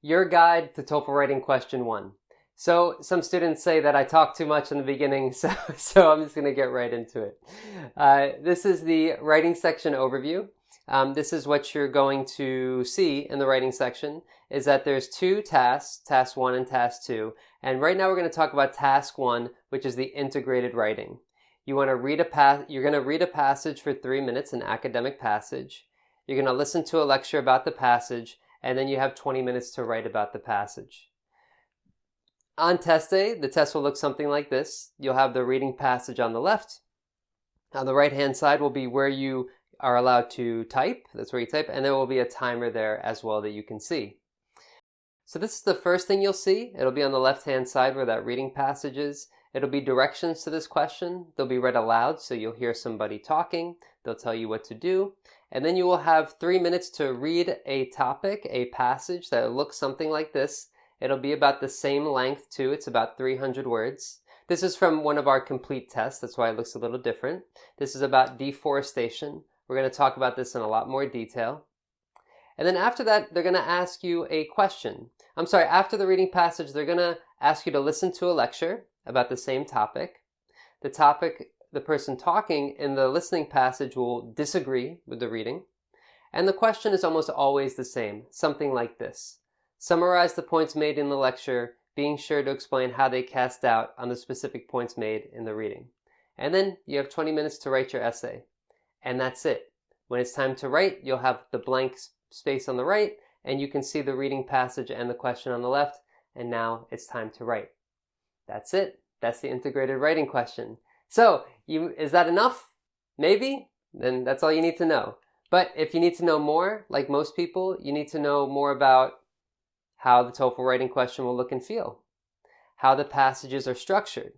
Your guide to TOEFL writing question 1. So some students say that I talk too much in the beginning, so I'm just going to get right into it. This is the writing section overview. This is what you're going to see in the writing section, is that there's two tasks, task 1 and task 2. And right now we're going to talk about task 1, which is the integrated writing. You're going to read a passage for 3 minutes, an academic passage. You're going to listen to a lecture about the passage, and then you have 20 minutes to write about the passage. On test day, the test will look something like this. You'll have the reading passage on the left. On the right-hand side will be where you are allowed to type. That's where you type, and there will be a timer there as well that you can see. So this is the first thing you'll see. It'll be on the left-hand side where that reading passage is. It'll be directions to this question. They'll be read aloud, so you'll hear somebody talking. They'll tell you what to do. And then you will have 3 minutes to read a topic, a passage that looks something like this. It'll be about the same length too. It's about 300 words. This is from one of our complete tests. That's why it looks a little different. This is about deforestation. We're going to talk about this in a lot more detail. And then after that, they're going to ask you a question. After the reading passage, they're going to ask you to listen to a lecture about the same topic. The person talking in the listening passage will disagree with the reading. And the question is almost always the same, something like this. Summarize the points made in the lecture, being sure to explain how they cast doubt on the specific points made in the reading. And then you have 20 minutes to write your essay. And that's it. When it's time to write, you'll have the blank space on the right, and you can see the reading passage and the question on the left, and now it's time to write. That's it. That's the integrated writing question. So, is that enough? Maybe? Then that's all you need to know. But if you need to know more, like most people, you need to know more about how the TOEFL writing question will look and feel, how the passages are structured,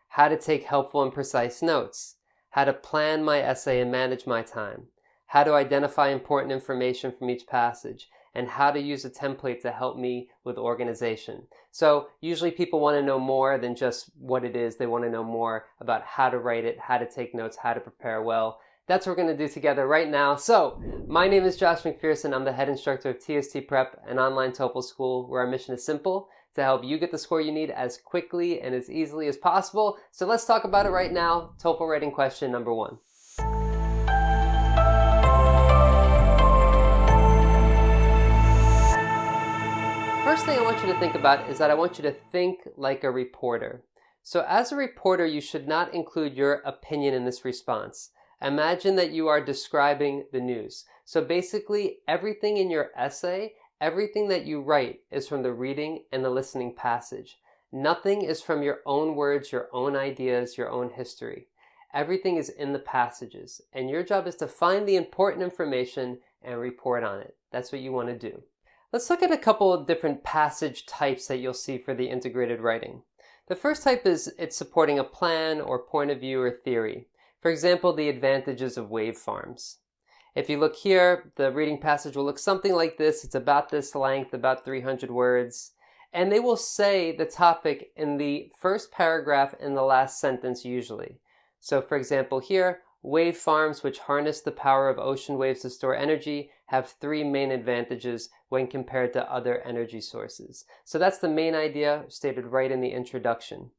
how to take helpful and precise notes, how to plan my essay and manage my time, how to identify important information from each passage, and how to use a template to help me with organization. So usually people want to know more than just what it is. They want to know more about how to write it, how to take notes, how to prepare well. That's what we're going to do together right now. So my name is Josh MacPherson. I'm the head instructor of TST Prep, an online TOEFL school where our mission is simple: to help you get the score you need as quickly and as easily as possible. So let's talk about it right now. TOEFL writing question number 1. First thing I want you to think about is that I want you to think like a reporter. So as a reporter, you should not include your opinion in this response. Imagine that you are describing the news. So basically, everything in your essay, everything that you write is from the reading and the listening passage. Nothing is from your own words, your own ideas, your own history. Everything is in the passages, and your job is to find the important information and report on it. That's what you want to do. Let's look at a couple of different passage types that you'll see for the integrated writing. The first type is it's supporting a plan or point of view or theory. For example, the advantages of wave farms. If you look here, the reading passage will look something like this. It's about this length, about 300 words. And they will say the topic in the first paragraph and the last sentence usually. So for example here, wave farms which harness the power of ocean waves to store energy have 3 main advantages when compared to other energy sources. So that's the main idea stated right in the introduction.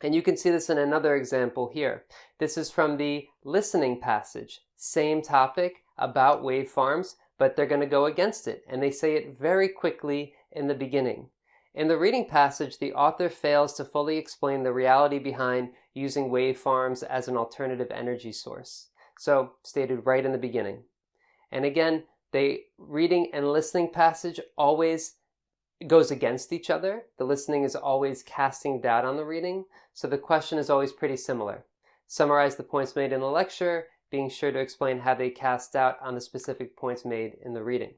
And you can see this in another example here. This is from the listening passage. Same topic about wave farms, but they're going to go against it. And they say it very quickly in the beginning. In the reading passage, the author fails to fully explain the reality behind using wave farms as an alternative energy source. So, stated right in the beginning. And again, the reading and listening passage always goes against each other. The listening is always casting doubt on the reading. So the question is always pretty similar. Summarize the points made in the lecture, being sure to explain how they cast doubt on the specific points made in the reading.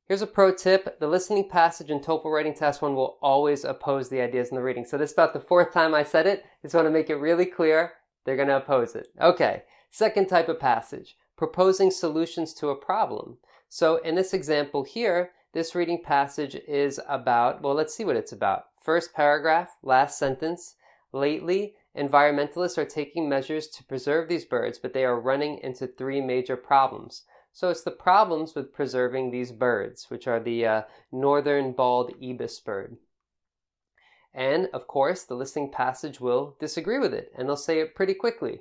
Here's a pro tip. The listening passage in TOEFL Writing Task 1 will always oppose the ideas in the reading. So this is about the 4th time I said it. Just want to make it really clear. They're going to oppose it. Okay, second type of passage, proposing solutions to a problem. So in this example here, this reading passage is about, well, let's see what it's about. First paragraph, last sentence. Lately, environmentalists are taking measures to preserve these birds, but they are running into 3 major problems. So it's the problems with preserving these birds, which are the northern bald ibis bird. And of course, the listening passage will disagree with it, and they'll say it pretty quickly.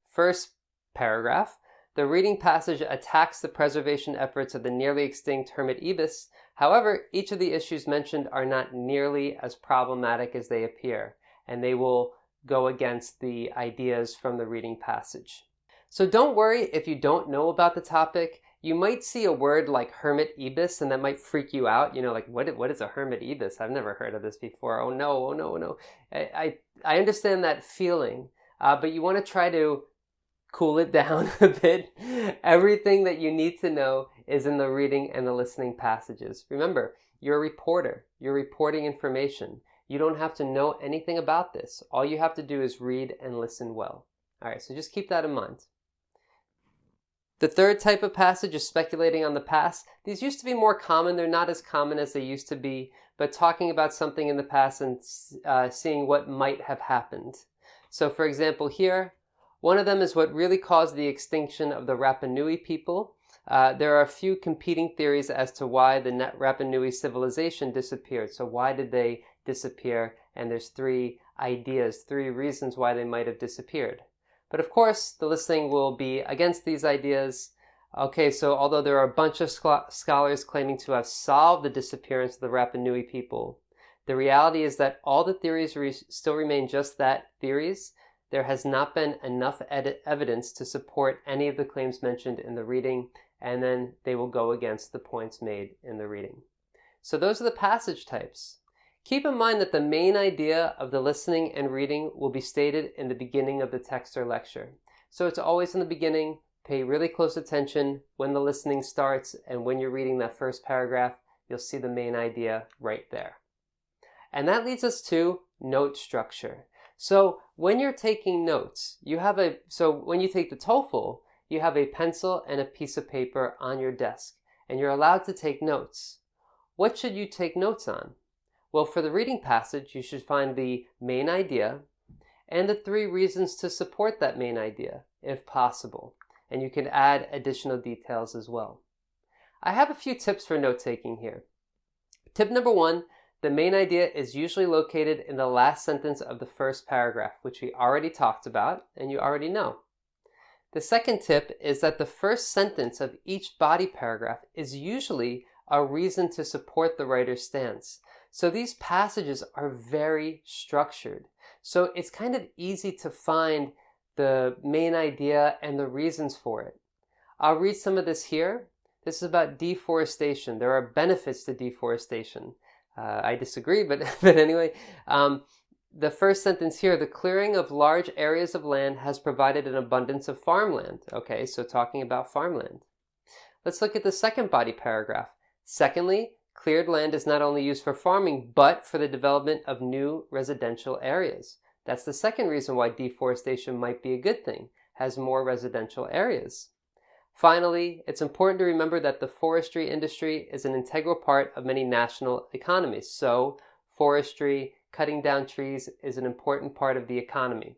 First paragraph, the reading passage attacks the preservation efforts of the nearly extinct hermit ibis. However, each of the issues mentioned are not nearly as problematic as they appear, and they will go against the ideas from the reading passage. So don't worry if you don't know about the topic. You might see a word like hermit ibis, and that might freak you out. You know, like, what is a hermit ibis? I've never heard of this before. Oh no, oh no, oh no. I understand that feeling, but you want to try to cool it down a bit. Everything that you need to know is in the reading and the listening passages. Remember, you're a reporter. You're reporting information. You don't have to know anything about this. All you have to do is read and listen well. All right, so just keep that in mind. The third type of passage is speculating on the past. These used to be more common. They're not as common as they used to be, but talking about something in the past and seeing what might have happened. So for example here, one of them is what really caused the extinction of the Rapa Nui people. There are a few competing theories as to why the Rapa Nui civilization disappeared. So why did they disappear? And there's three ideas, three reasons why they might have disappeared. But of course, the listening will be against these ideas. Okay, so although there are a bunch of scholars claiming to have solved the disappearance of the Rapa Nui people, the reality is that all the theories still remain just that, theories. There has not been enough evidence to support any of the claims mentioned in the reading, and then they will go against the points made in the reading. So those are the passage types. Keep in mind that the main idea of the listening and reading will be stated in the beginning of the text or lecture. So it's always in the beginning. Pay really close attention when the listening starts, and when you're reading that first paragraph, you'll see the main idea right there. And that leads us to note structure. So when you're taking notes, when you take the TOEFL, you have a pencil and a piece of paper on your desk, and you're allowed to take notes. What should you take notes on? Well, for the reading passage, you should find the main idea and the three reasons to support that main idea, if possible. And you can add additional details as well. I have a few tips for note-taking here. Tip number one, the main idea is usually located in the last sentence of the first paragraph, which we already talked about and you already know. The second tip is that the first sentence of each body paragraph is usually a reason to support the writer's stance. So these passages are very structured. So it's kind of easy to find the main idea and the reasons for it. I'll read some of this here. This is about deforestation. There are benefits to deforestation. I disagree, but anyway. The first sentence here, the clearing of large areas of land has provided an abundance of farmland. Okay, so talking about farmland. Let's look at the second body paragraph. Secondly, cleared land is not only used for farming, but for the development of new residential areas. That's the second reason why deforestation might be a good thing, has more residential areas. Finally, it's important to remember that the forestry industry is an integral part of many national economies. So, forestry, cutting down trees is an important part of the economy.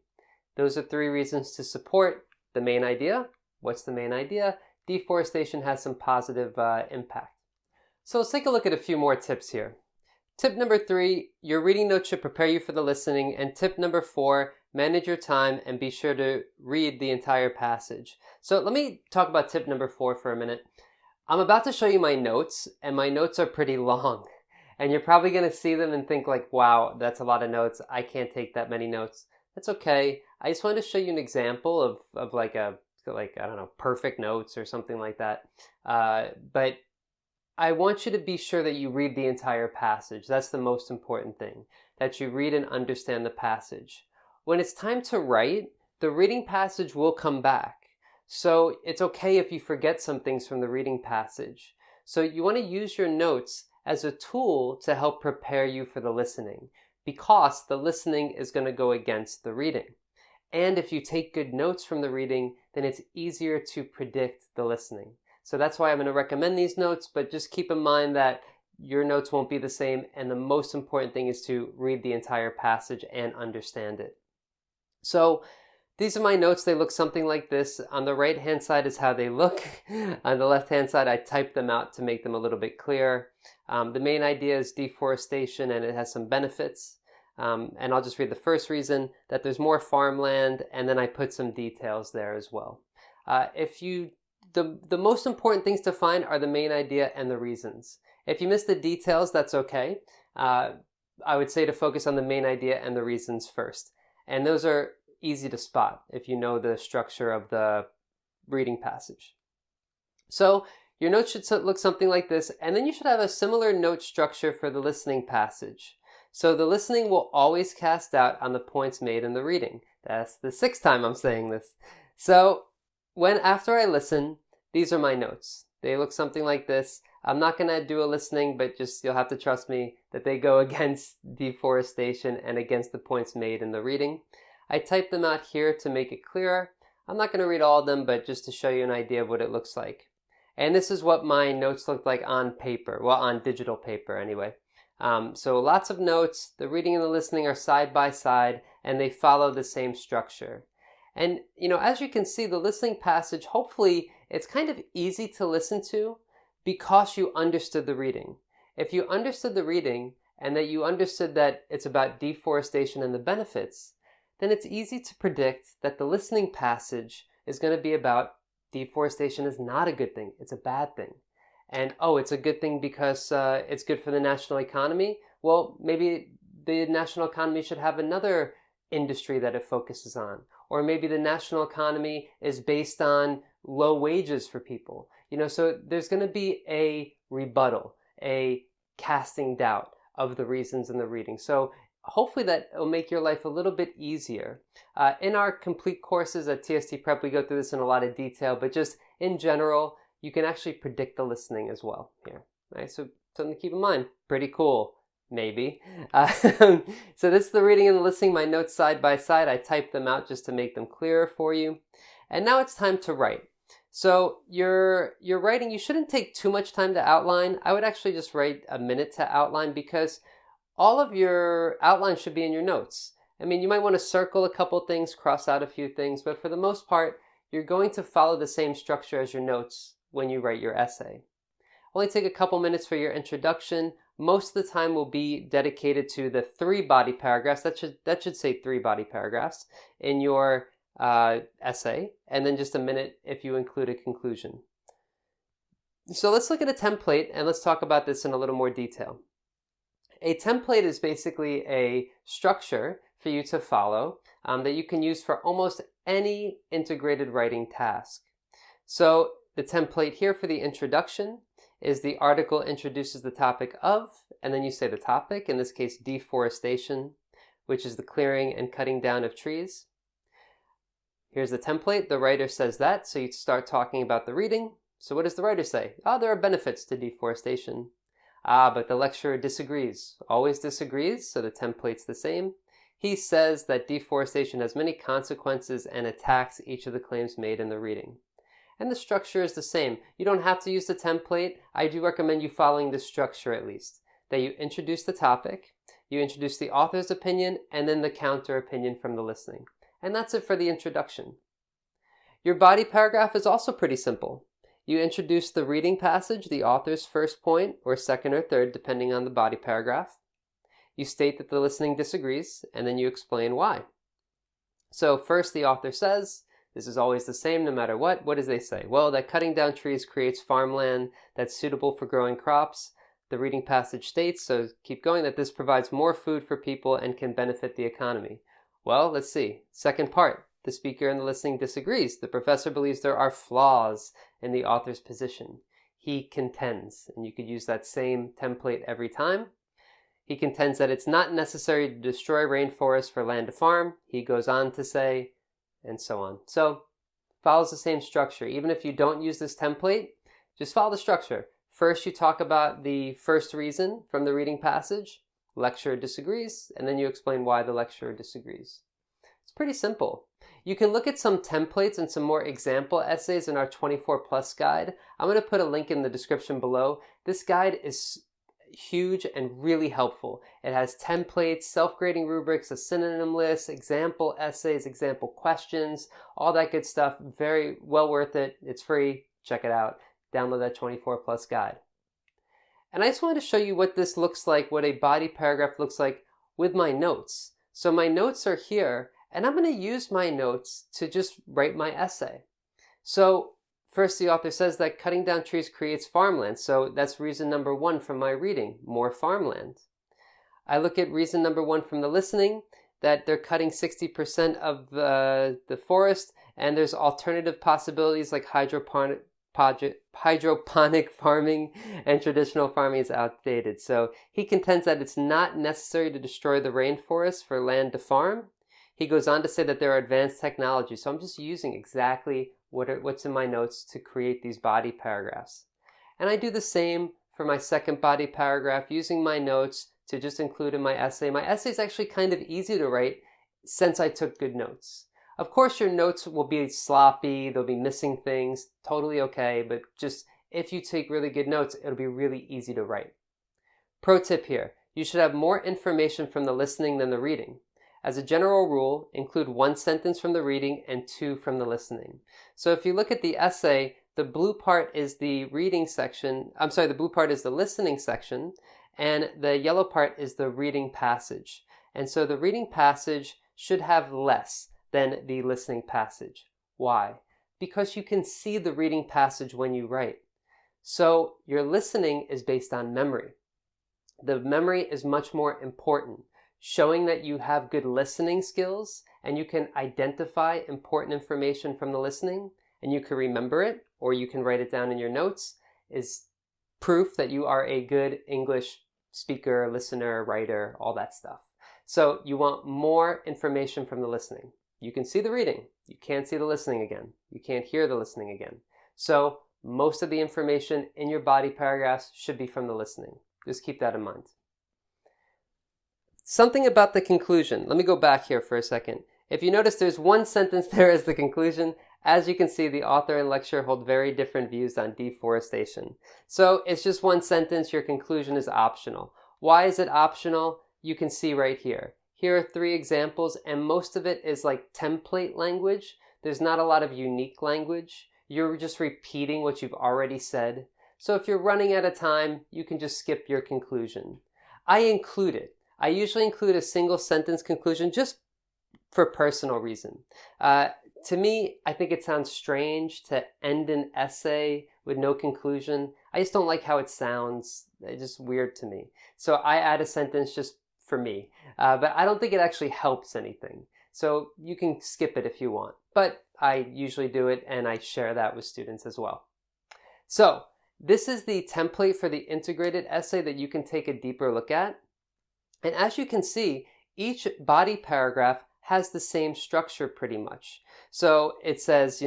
Those are three reasons to support the main idea. What's the main idea? Deforestation has some positive impact. So let's take a look at a few more tips here. Tip number 3, your reading notes should prepare you for the listening. And tip number 4, manage your time and be sure to read the entire passage. So let me talk about tip number 4 for a minute. I'm about to show you my notes, and my notes are pretty long. And you're probably going to see them and think like, wow, that's a lot of notes. I can't take that many notes. That's okay. I just wanted to show you an example of like I don't know, perfect notes or something like that. But I want you to be sure that you read the entire passage. That's the most important thing, that you read and understand the passage. When it's time to write, the reading passage will come back. So it's okay if you forget some things from the reading passage. So you want to use your notes as a tool to help prepare you for the listening, because the listening is going to go against the reading. And if you take good notes from the reading, then it's easier to predict the listening. So that's why I'm going to recommend these notes, but just keep in mind that your notes won't be the same, and the most important thing is to read the entire passage and understand it. So these are my notes. They look something like this. On the right-hand side is how they look. On the left-hand side, I typed them out to make them a little bit clearer. The main idea is deforestation, and it has some benefits. And I'll just read the first reason, that there's more farmland, and then I put some details there as well. The most important things to find are the main idea and the reasons. If you miss the details, that's okay. I would say to focus on the main idea and the reasons first. And those are easy to spot if you know the structure of the reading passage. So your notes should look something like this, and then you should have a similar note structure for the listening passage. So the listening will always cast out on the points made in the reading. That's the 6th time I'm saying this. So after I listen, these are my notes. They look something like this. I'm not going to do a listening, but you'll have to trust me that they go against deforestation and against the points made in the reading. I typed them out here to make it clearer. I'm not going to read all of them, but just to show you an idea of what it looks like. And this is what my notes look like on paper, well, on digital paper anyway. So lots of notes, the reading and the listening are side by side, and they follow the same structure. And, as you can see, the listening passage, hopefully, it's kind of easy to listen to because you understood the reading. If you understood the reading and that you understood that it's about deforestation and the benefits, then it's easy to predict that the listening passage is going to be about deforestation is not a good thing, it's a bad thing. And, it's a good thing because it's good for the national economy. Well, maybe the national economy should have another industry that it focuses on. Or maybe the national economy is based on low wages for people. So there's going to be a rebuttal, a casting doubt of the reasons in the reading. So hopefully that will make your life a little bit easier. In our complete courses at TST Prep, we go through this in a lot of detail, but just in general, you can actually predict the listening as well here. Right? So something to keep in mind. Pretty cool, maybe. So this is the reading and the listening, my notes side by side. I typed them out just to make them clearer for you. And now it's time to write. So your writing, you shouldn't take too much time to outline. I would actually just write a minute to outline because all of your outline should be in your notes. I mean, you might want to circle a couple things, cross out a few things, but for the most part, you're going to follow the same structure as your notes when you write your essay. Only take a couple minutes for your introduction. Most of the time will be dedicated to the 3 body paragraphs. That should say 3 body paragraphs in your essay, and then just a minute if you include a conclusion. So let's look at a template and let's talk about this in a little more detail. A template is basically a structure for you to follow that you can use for almost any integrated writing task. So the template here for the introduction is the article introduces the topic of, and then you say the topic, in this case deforestation, which is the clearing and cutting down of trees. Here's the template. The writer says that, so you start talking about the reading. So what does the writer say? There are benefits to deforestation. But the lecturer disagrees. Always disagrees, so the template's the same. He says that deforestation has many consequences and attacks each of the claims made in the reading. And the structure is the same. You don't have to use the template. I do recommend you following this structure at least. That you introduce the topic, you introduce the author's opinion, and then the counter opinion from the listening. And that's it for the introduction. Your body paragraph is also pretty simple. You introduce the reading passage, the author's first point, or second or third, depending on the body paragraph. You state that the listening disagrees, and then you explain why. So first the author says, this is always the same no matter what. What does they say? Well, that cutting down trees creates farmland that's suitable for growing crops. The reading passage states, so keep going, that this provides more food for people and can benefit the economy. Well, let's see. Second part, the speaker in the listening disagrees. The professor believes there are flaws in the author's position. He contends, and you could use that same template every time. He contends that it's not necessary to destroy rainforests for land to farm. He goes on to say, and so on. So, follows the same structure. Even if you don't use this template, just follow the structure. First, you talk about the first reason from the reading passage. Lecturer disagrees, and then you explain why the lecturer disagrees. It's pretty simple. You can look at some templates and some more example essays in our 24 Plus guide. I'm going to put a link in the description below. This guide is, huge and really helpful. It has templates, self-grading rubrics, a synonym list, example essays, example questions, all that good stuff. Very well worth it. It's free. Check it out. Download that 24 plus guide. And I just wanted to show you what this looks like, what a body paragraph looks like with my notes. So my notes are here, and I'm going to use my notes to just write my essay. So first, the author says that cutting down trees creates farmland. So that's reason number one from my reading, more farmland. I look at reason number one from the listening, that they're cutting 60% of the forest, and there's alternative possibilities like hydroponic farming, and traditional farming is outdated. So he contends that it's not necessary to destroy the rainforest for land to farm. He goes on to say that there are advanced technologies. So I'm just using exactly what's in my notes to create these body paragraphs. And I do the same for my second body paragraph, using my notes to just include in my essay. My essay is actually kind of easy to write since I took good notes. Of course, your notes will be sloppy, they'll be missing things, totally okay, but just if you take really good notes, it'll be really easy to write. Pro tip here, you should have more information from the listening than the reading. As a general rule, include one sentence from the reading and two from the listening. So if you look at the essay, the blue part is the reading section, the blue part is the listening section, and the yellow part is the reading passage. And so the reading passage should have less than the listening passage. Why? Because you can see the reading passage when you write. So your listening is based on memory. The memory is much more important, showing that you have good listening skills and you can identify important information from the listening and you can remember it or you can write it down in your notes is proof that you are a good English speaker, listener, writer, all that stuff. So you want more information from the listening. You can see the reading. You can't see the listening again. You can't hear the listening again. So most of the information in your body paragraphs should be from the listening. Just keep that in mind. Something about the conclusion. Let me go back here for a second. If you notice, there's one sentence there as the conclusion. As you can see, the author and lecturer hold very different views on deforestation. So it's just one sentence. Your conclusion is optional. Why is it optional? You can see right here. Here are 3 examples, and most of it is like template language. There's not a lot of unique language. You're just repeating what you've already said. So if you're running out of time, you can just skip your conclusion. I include it. I usually include a single sentence conclusion just for personal reason. To me, I think it sounds strange to end an essay with no conclusion. I just don't like how it sounds. It's just weird to me. So I add a sentence just for me, but I don't think it actually helps anything. So you can skip it if you want, but I usually do it and I share that with students as well. So this is the template for the integrated essay that you can take a deeper look at. And as you can see, each body paragraph has the same structure pretty much. So it says,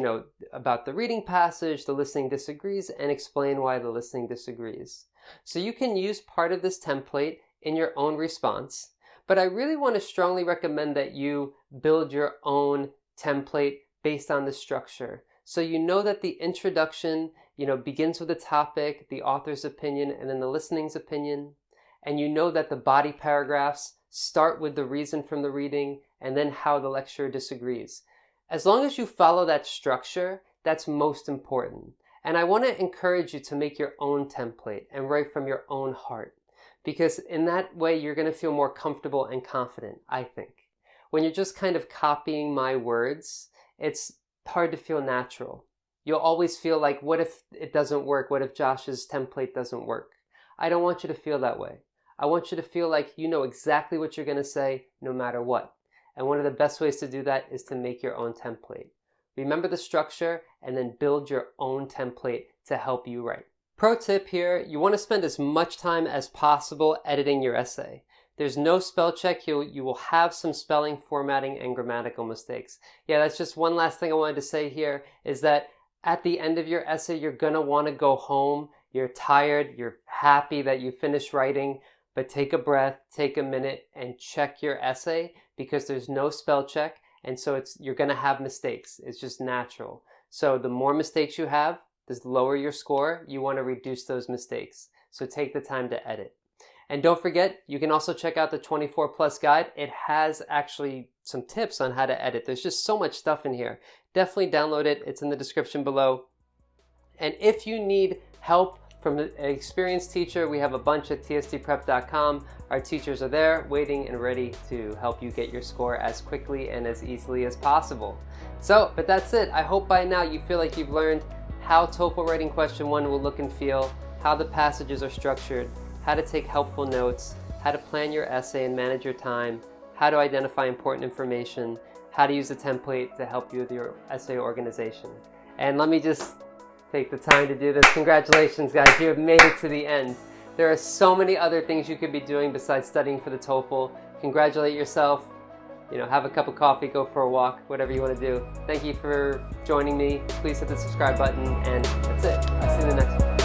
about the reading passage, the listening disagrees, and explain why the listening disagrees. So you can use part of this template in your own response, but I really want to strongly recommend that you build your own template based on the structure. So you know that the introduction, begins with the topic, the author's opinion, and then the listening's opinion. And you know that the body paragraphs start with the reason from the reading and then how the lecturer disagrees. As long as you follow that structure, that's most important. And I want to encourage you to make your own template and write from your own heart, because in that way you're going to feel more comfortable and confident, I think. When you're just kind of copying my words, it's hard to feel natural. You'll always feel like, what if it doesn't work? What if Josh's template doesn't work? I don't want you to feel that way. I want you to feel like you know exactly what you're going to say no matter what. And one of the best ways to do that is to make your own template. Remember the structure and then build your own template to help you write. Pro tip here, you want to spend as much time as possible editing your essay. There's no spell check. You will have some spelling, formatting, and grammatical mistakes. Yeah, that's just one last thing I wanted to say here is that at the end of your essay, you're going to want to go home. You're tired. You're happy that you finished writing. But take a breath, take a minute, and check your essay because there's no spell check. And so you're going to have mistakes. It's just natural. So the more mistakes you have, the lower your score. You want to reduce those mistakes. So take the time to edit. And don't forget, you can also check out the 24 Plus guide. It has actually some tips on how to edit. There's just so much stuff in here. Definitely download it. It's in the description below. And if you need help from an experienced teacher, we have a bunch at tstprep.com. Our teachers are there waiting and ready to help you get your score as quickly and as easily as possible. But that's it. I hope by now you feel like you've learned how TOEFL Writing Question 1 will look and feel, how the passages are structured, how to take helpful notes, how to plan your essay and manage your time, how to identify important information, how to use a template to help you with your essay organization. And let me just take the time to do this. Congratulations, guys. You have made it to the end. There are so many other things you could be doing besides studying for the TOEFL. Congratulate yourself. Have a cup of coffee, go for a walk, whatever you want to do. Thank you for joining me. Please hit the subscribe button, and that's it. I'll see you in the next one.